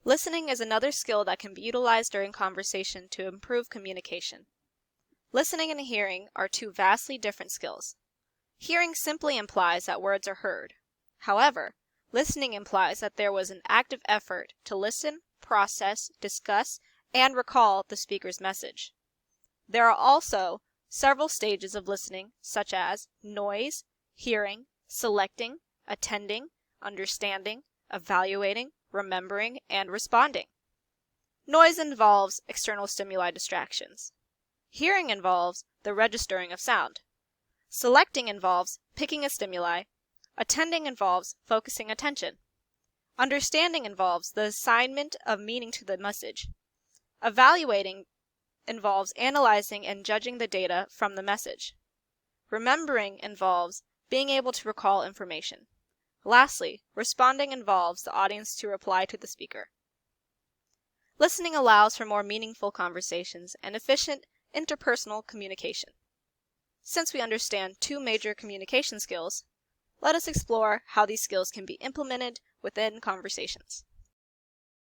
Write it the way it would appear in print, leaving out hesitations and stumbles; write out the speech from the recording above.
Listening is another skill that can be utilized during conversation to improve communication. Listening and hearing are two vastly different skills. Hearing simply implies that words are heard. However, listening implies that there was an active effort to listen, process, discuss, and recall the speaker's message. There are also several stages of listening, such as noise, hearing, selecting, attending, understanding, evaluating, remembering, and responding. Noise involves external stimuli distractions. Hearing involves the registering of sound. Selecting involves picking a stimuli. Attending involves focusing attention. Understanding involves the assignment of meaning to the message. Evaluating involves analyzing and judging the data from the message. Remembering involves being able to recall information. Lastly, responding involves the audience to reply to the speaker. Listening allows for more meaningful conversations and efficient interpersonal communication. Since we understand two major communication skills, let us explore how these skills can be implemented within conversations.